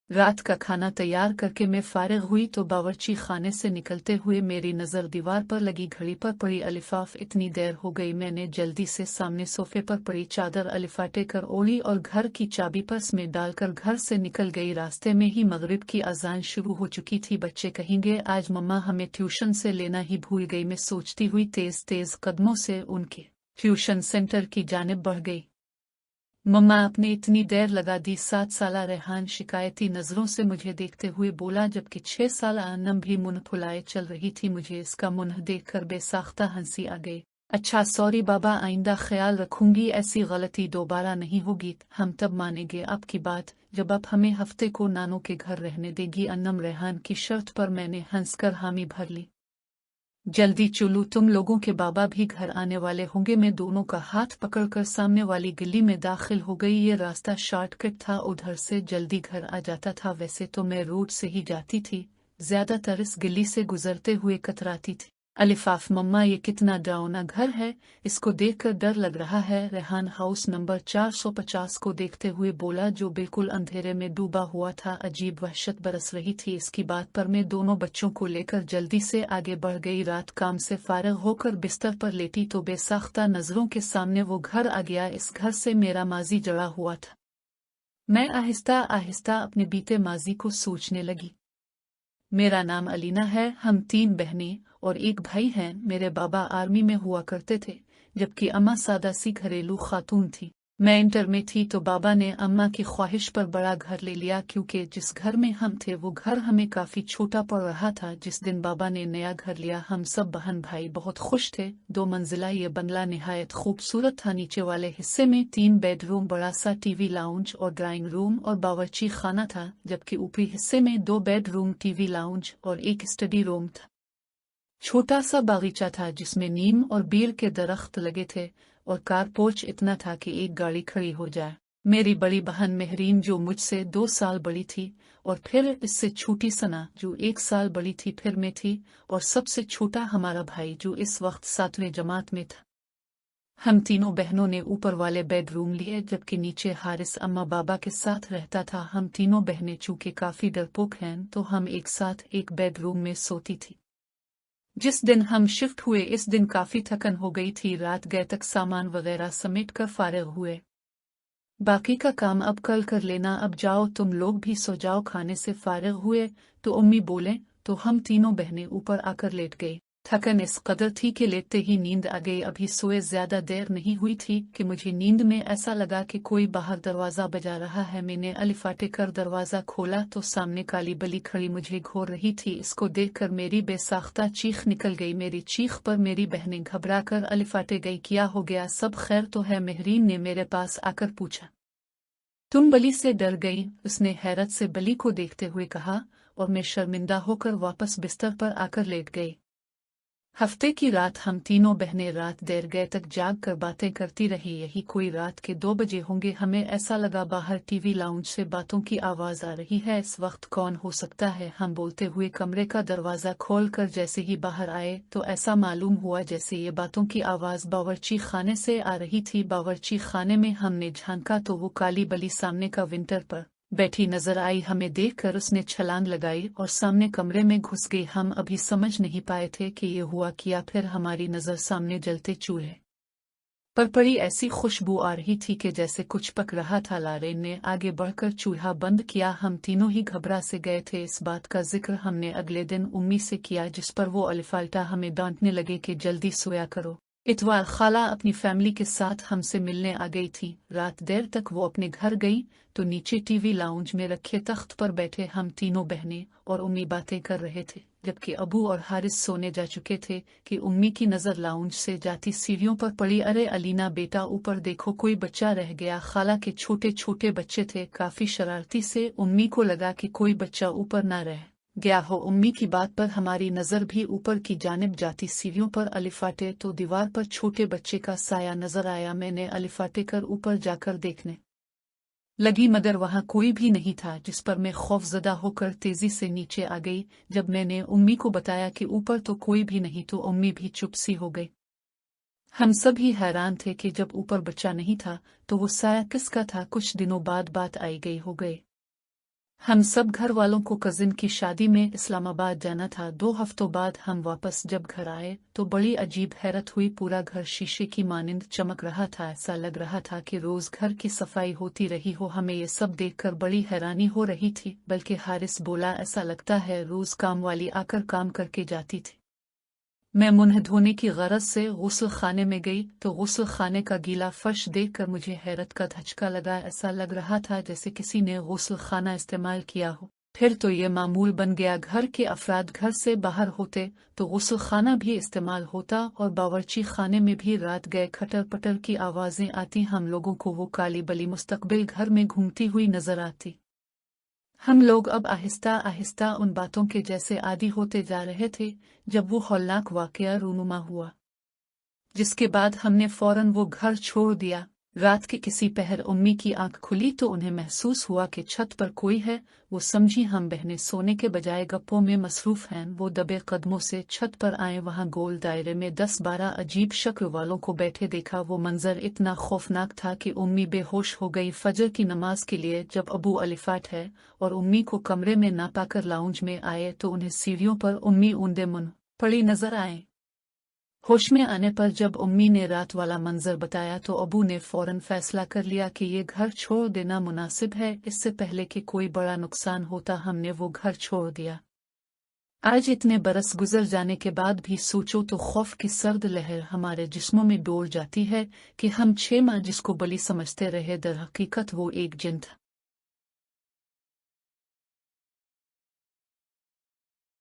रात का खाना तैयार करके मैं फारिग हुई तो बावर्ची खाने से निकलते हुए मेरी नज़र दीवार पर लगी घड़ी पर पड़ी। अलिफाफ इतनी देर हो गई। मैंने जल्दी से सामने सोफे पर पड़ी चादर अलिफाटे कर ओढ़ी और घर की चाबी पर्स में डालकर घर से निकल गई। रास्ते में ही मगरिब की अजान शुरू हो चुकी थी। बच्चे कहेंगे आज मम्मा हमें ट्यूशन से लेना ही भूल गई, मैं सोचती हुई तेज तेज कदमों से उनके ट्यूशन सेंटर की जानिब बढ़ गई। मम्मा आपने इतनी देर लगा दी। 7 साला रेहान शिकायती नजरों से मुझे देखते हुए बोला, जबकि 6 साला अनम भी मुंह फुलाए चल रही थी। मुझे इसका मुंह देखकर बेसाख्ता हंसी आ गई। अच्छा सॉरी बाबा, आइंदा ख्याल रखूंगी, ऐसी गलती दोबारा नहीं होगी। हम तब मानेंगे आपकी बात जब आप हमें हफ्ते को नानों के घर रहने देगी। अनम रेहान की शर्त पर मैंने हंसकर हामी भर ली। जल्दी चलो, तुम लोगों के बाबा भी घर आने वाले होंगे। मैं दोनों का हाथ पकड़कर सामने वाली गली में दाखिल हो गई। ये रास्ता शॉर्टकट था, उधर से जल्दी घर आ जाता था। वैसे तो मैं रोड से ही जाती थी, ज्यादातर इस गली से गुजरते हुए कतराती थी। अलिफाफ मम्मा ये कितना डरावना घर है, इसको देखकर डर लग रहा है। रेहान हाउस नंबर 450 को देखते हुए बोला, जो बिल्कुल अंधेरे में डूबा हुआ था। अजीब वहशत बरस रही थी इसकी बात पर। मैं दोनों बच्चों को लेकर जल्दी से आगे बढ़ गई। रात काम से फारिग होकर बिस्तर पर लेटी तो बेसाख्ता नजरों के सामने वो घर आ गया। इस घर से मेरा माजी जड़ा हुआ था। मैं आहिस्ता आहिस्ता अपने बीते माजी को सोचने लगी। मेरा नाम अलीना है, हम 3 बहनें और एक भाई हैं। मेरे बाबा आर्मी में हुआ करते थे, जबकि अम्मा सादा सी घरेलू खातून थी। मैं इंटर में थी तो बाबा ने अम्मा की ख्वाहिश पर बड़ा घर ले लिया, क्योंकि जिस घर में हम थे वो घर हमें काफी छोटा पड़ रहा था। जिस दिन बाबा ने नया घर लिया हम सब बहन भाई बहुत खुश थे। 2 मंजिला ये बंगला निहायत खूबसूरत था। नीचे वाले हिस्से में 3 बेडरूम, बड़ा सा टीवी लाउंज और ड्राइंग रूम और बावर्ची खाना था, जबकि ऊपरी हिस्से में 2 बेडरूम, टीवी लाउंज और एक स्टडी रूम था। छोटा सा बागीचा था जिसमें नीम और बीर के दरख्त लगे थे और कार पोर्च इतना था कि एक गाड़ी खड़ी हो जाए। मेरी बड़ी बहन मेहरीन जो मुझसे 2 साल बड़ी थी, और फिर इससे छोटी सना जो 1 साल बड़ी थी, फिर मैं थी, और सबसे छोटा हमारा भाई जो इस वक्त 7वीं जमात में था। हम तीनों बहनों ने ऊपर वाले बेडरूम लिए, जबकि नीचे हारिस अम्मा बाबा के साथ रहता था। हम तीनों बहनें चूंकि काफी डरपोक हैं तो हम एक साथ एक बेडरूम में सोती थी। जिस दिन हम शिफ्ट हुए इस दिन काफी थकन हो गई थी। रात गए तक सामान वगैरह समेट कर फारिग हुए। बाकी का काम अब कल कर लेना, अब जाओ तुम लोग भी सो जाओ। खाने से फारिग हुए तो अम्मी बोले तो हम तीनों बहनें ऊपर आकर लेट गई। थकन इस कदर थी कि लेटते ही नींद आ गई। अभी सोए ज्यादा देर नहीं हुई थी कि मुझे नींद में ऐसा लगा कि कोई बाहर दरवाजा बजा रहा है। मैंने अलिफाटे कर दरवाजा खोला तो सामने काली बली खड़ी मुझे घूर रही थी। इसको देखकर मेरी बेसाख्ता चीख निकल गई। मेरी चीख पर मेरी बहनें घबरा कर अलिफाटे गई। क्या हो गया, सब खैर तो है? मेहरीन ने मेरे पास आकर पूछा। तुम बली से डर गई? उसने हैरत से बली को देखते हुए कहा, और मैं शर्मिंदा होकर वापस बिस्तर पर आकर लेट गई। हफ्ते की रात हम तीनों बहनें रात देर गए तक जाग कर बातें करती रही। यही कोई रात के 2 बजे होंगे। हमें ऐसा लगा बाहर टीवी लाउंज से बातों की आवाज आ रही है। इस वक्त कौन हो सकता है? हम बोलते हुए कमरे का दरवाजा खोलकर जैसे ही बाहर आए तो ऐसा मालूम हुआ जैसे ये बातों की आवाज बावर्ची खाने से आ रही थी। बावर्ची खाने में हमने झांका तो वो काली बली सामने का विंटर पर बैठी नजर आई। हमें देखकर उसने छलांग लगाई और सामने कमरे में घुस गई। हम अभी समझ नहीं पाए थे कि ये हुआ क्या। फिर हमारी नजर सामने जलते चूल्हे पर पड़ी। ऐसी खुशबू आ रही थी कि जैसे कुछ पक रहा था। लारेन ने आगे बढ़कर चूल्हा बंद किया। हम तीनों ही घबरा से गए थे। इस बात का जिक्र हमने अगले दिन उम्मी से किया, जिस पर वो अलिफाल्टा हमें डांटने लगे कि जल्दी सोया करो। इतवार खाला अपनी फैमिली के साथ हमसे मिलने आ गई थी। रात देर तक वो अपने घर गई तो नीचे टीवी लाउंज में रखे तख्त पर बैठे हम तीनों बहनें और उम्मी बातें कर रहे थे, जबकि अबू और हारिस सोने जा चुके थे कि उम्मी की नजर लाउंज से जाती सीढ़ियों पर पड़ी। अरे अलीना बेटा, ऊपर देखो, कोई बच्चा रह गया। खाला के छोटे छोटे बच्चे थे, काफी शरारती से। उम्मी को लगा कि कोई बच्चा ऊपर ना रह गया हो। उम्मी की बात पर हमारी नजर भी ऊपर की जानिब जाती। सीढ़ियों पर अलिफाटे तो दीवार पर छोटे बच्चे का साया नजर आया। मैंने अलिफाटे कर ऊपर जाकर देखने लगी, मगर वहां कोई भी नहीं था, जिस पर मैं खौफजदा होकर तेजी से नीचे आ गई। जब मैंने उम्मी को बताया कि ऊपर तो कोई भी नहीं तो उम्मी भी चुप सी हो गई। हम सब ही हैरान थे कि जब ऊपर बच्चा नहीं था तो वो साया किसका था। कुछ दिनों बाद बात आई गई हो गई। हम सब घर वालों को कजिन की शादी में इस्लामाबाद जाना था। 2 हफ्तों बाद हम वापस जब घर आए तो बड़ी अजीब हैरत हुई। पूरा घर शीशे की मानिंद चमक रहा था। ऐसा लग रहा था कि रोज घर की सफाई होती रही हो। हमें ये सब देखकर बड़ी हैरानी हो रही थी। बल्कि हारिस बोला, ऐसा लगता है रोज काम वाली आकर काम करके जाती थी। मैं मुंह धोने की गरज से गुस्ल खाने में गई तो गुस्ल खाने का गीला फर्श देखकर मुझे हैरत का धचका लगा। ऐसा लग रहा था जैसे किसी ने गुस्ल खाना इस्तेमाल किया हो। फिर तो ये मामूल बन गया, घर के अफराद घर से बाहर होते तो गुस्ल खाना भी इस्तेमाल होता और बावर्ची खाने में भी रात गए खटर पटर की आवाजें आती। हम लोगों को वो काली बली मुस्तकबिल घर में घूमती हुई नजर आती। हम लोग अब आहिस्ता आहिस्ता उन बातों के जैसे आदी होते जा रहे थे जब वो हौलनाक वाकया रूनुमा हुआ, जिसके बाद हमने फौरन वो घर छोड़ दिया। रात के किसी पहर उम्मी की आंख खुली तो उन्हें महसूस हुआ कि छत पर कोई है। वो समझी हम बहनें सोने के बजाय गप्पों में मसरूफ हैं। वो दबे कदमों से छत पर आए। वहां गोल दायरे में 10-12 अजीब शक्ल वालों को बैठे देखा। वो मंजर इतना खौफनाक था कि उम्मी बेहोश हो गई। फजर की नमाज के लिए जब अबू अलिफाट है और उम्मी को कमरे में ना पाकर लाउंज में आए तो उन्हें सीढ़ियों पर उम्मी ऊंधे मुंह पड़ी नजर आए। होश में आने पर जब उम्मी ने रात वाला मंजर बताया तो अबू ने फौरन फैसला कर लिया कि ये घर छोड़ देना मुनासिब है। इससे पहले कि कोई बड़ा नुकसान होता हमने वो घर छोड़ दिया। आज इतने बरस गुजर जाने के बाद भी सोचो तो खौफ की सर्द लहर हमारे जिस्मों में डोल जाती है कि हम 6 माह जिसको बली समझते रहे दर हकीकत वो एक जिन था।